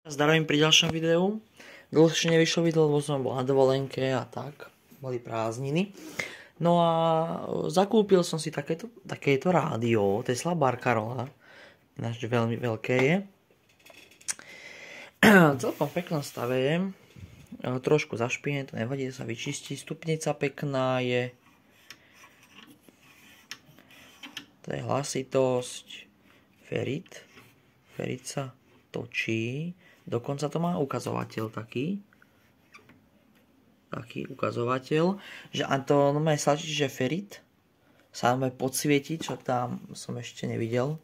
Zdravím pri ďalšom videu. Dlhšie nevyšlo video, lebo som bol na dovolenke a tak. Boli prázdniny. No a zakúpil som si takéto rádio, Tesla Barcarola. Ináč veľmi veľké je. Celkom peknom stave je. Trošku zašpinené, to nevadí, sa vyčistí. Stupnica pekná je. To je hlasitosť. Ferit sa točí. Dokonca to má ukazovateľ taký ukazovateľ, že a to normálne stačí, že ferit sa normálne podsvietiť, čo tam som ešte nevidel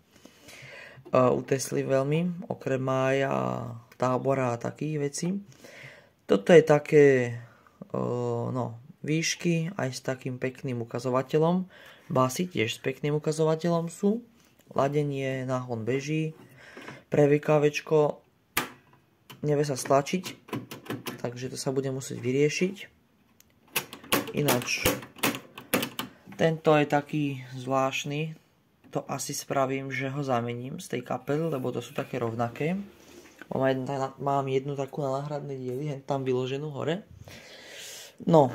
u Tesly veľmi, okrem mája, tábora a takých vecí. Toto je také výšky aj s takým pekným ukazovateľom, basy tiež s pekným ukazovateľom sú, ladenie, náhon beží, prevykávečko nevie sa stlačiť, takže to sa bude musieť vyriešiť. Ináč, tento je taký zvláštny, to asi spravím, že ho zamením z tej kapely, lebo to sú také rovnaké. Mám jednu takú na náhradné diely, tam vyloženú hore. No,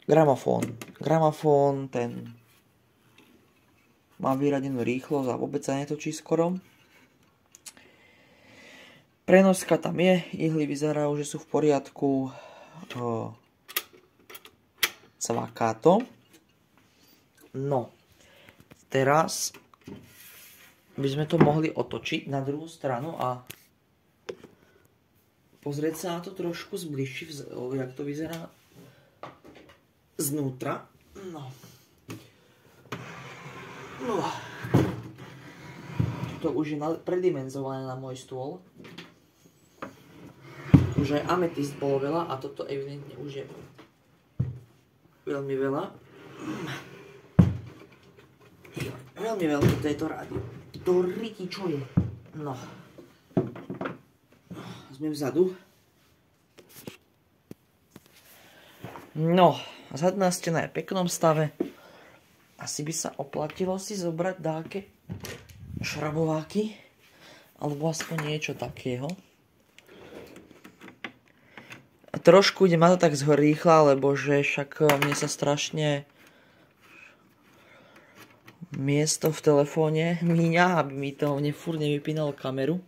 gramofón. Gramofón, ten má vyradenú rýchlosť a vôbec sa netočí skoro. Prenoska tam je, ihly vyzerajú, že sú v poriadku. Cvaká to. No, teraz by sme to mohli otočiť na druhú stranu a pozrieť sa na to trošku zbližšie, jak to vyzerá znútra. No. To už je predimenzované na môj stôl. Už aj ametist bolo veľa a toto evidentne už je veľmi veľa. Veľmi veľké to je to rádio. To riti čo je. No. Sme vzadu. No. Zadná stena je v peknom stave. Asi by sa oplatilo si zobrať dáke šrabováky. Alebo aspoň niečo takého. Trošku ide ma to tak zhor rýchla, lebo že však mne sa strašne miesto v telefóne míňa, aby mi to furt nevypínalo kameru.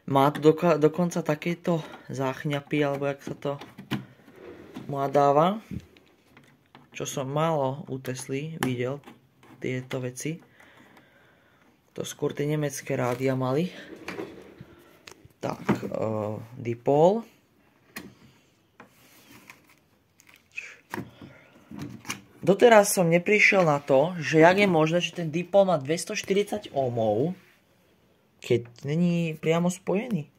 Má tu dokonca takéto záchňapy, alebo jak sa to má dáva. Čo som málo u Tesly videl, tieto veci. To skôr tie nemecké rádia mali. Tak, dipol. Doteraz som neprišiel na to, že jak je možné, že ten dipol má 240 ohmov, keď není priamo spojený.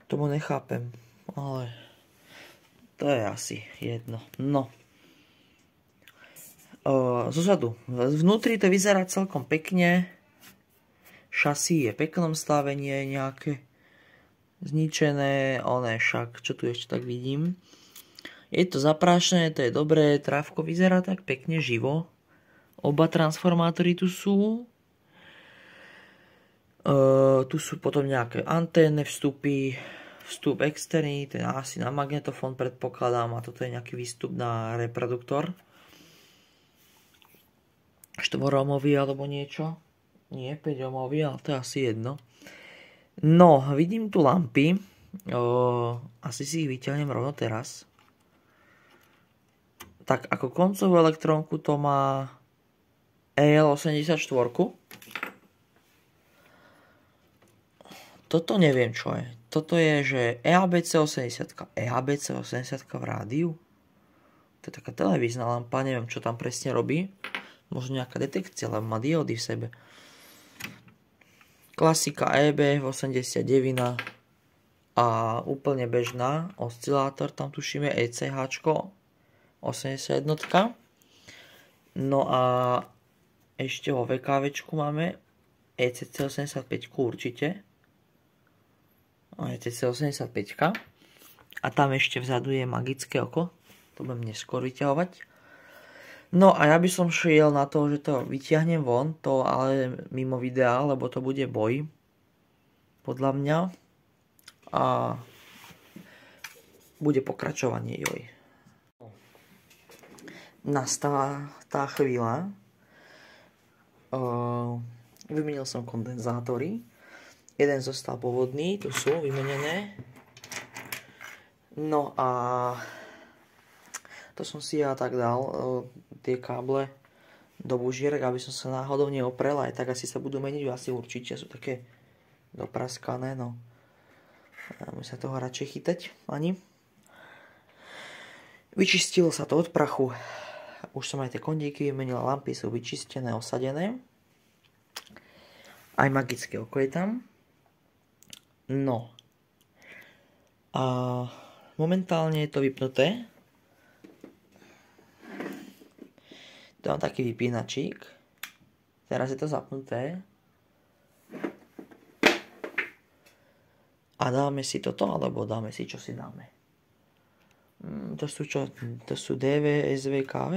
Tomu nechápem, ale to je asi jedno. No. Zozadu. Vnútri to vyzerá celkom pekne. Šasí je v peknom stave, nie je nejaké zničené. Však, čo tu ešte tak vidím. Je to zaprášené, to je dobré, trávko vyzerá tak pekne živo. Oba transformátory tu sú. Tu sú potom nejaké anténne vstupy, vstup externý, ten asi na magnetofón predpokladám a toto je nejaký výstup na reproduktor. 4-ohmový alebo niečo. Nie, 5-ohmový, ale to je asi jedno. No, vidím tu lampy. Asi si ich vyťahnem rovno teraz. Tak ako koncovú elektrónku to má EL84. Toto neviem čo je. Toto je, že EABC80. EABC80 v rádiu? To je taká televízna lampa, neviem čo tam presne robí. Možno nejaká detekcia, lebo má diódy v sebe. Klasika EB89 a úplne bežná. Oscilátor, tam tušíme ECH 81. No a ešte vo VKVčku máme ECC 85 určite. ECC 85. A tam ešte vzadu je magické oko. To budem neskôr vyťahovať. No a ja by som šiel na to, že to vyťahnem von, to ale mimo videa, lebo to bude boj. podľa mňa. A bude pokračovanie joj. Nastáva tá chvíľa. Vymenil som kondenzátory. Jeden zostal pôvodný, tu sú vymenené. No a to som si ja tak dal, tie káble do bužierek, aby som sa náhodou neoprel, aj tak asi sa budú meniť, asi určite sú také dopraskané, no. Dáme sa toho radšej chytať, ani. Vyčistilo sa to od prachu. Už som aj tie kondíky vymenil, lampy sú vyčistené, osadené. Aj magické oko je tam. No. A momentálne je to vypnuté. Tu mám taký vypínačík. Teraz je to zapnuté. A dáme si toto, alebo dáme si, čo si dáme? To sú čo? To sú DV, SV, KV?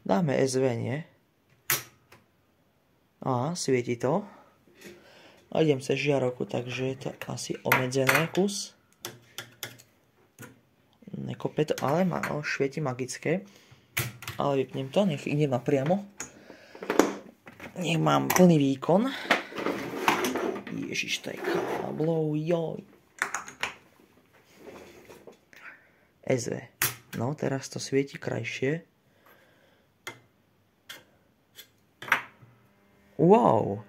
Dáme SV, nie? A svieti to. A idem cez žiarovku, takže je to asi obmedzené kus. Nekope to, ale švieti magické. Ale vypnem to, nech idem napriamo. Nech mám plný výkon. Ježiš, to je káblov, joj. SV. No, teraz to svieti krajšie. Wow.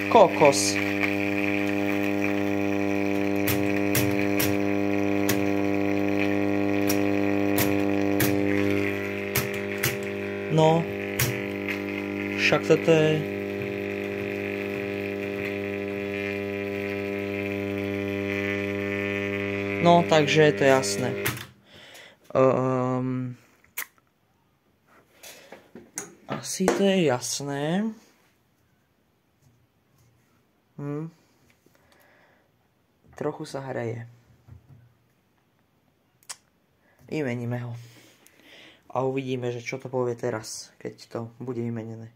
Kokos. No. Však toto je... No, takže je to jasné. Asi to je jasné. Trochu sa hreje. Vymeníme ho. A uvidíme, že čo to povie teraz, keď to bude vymenené.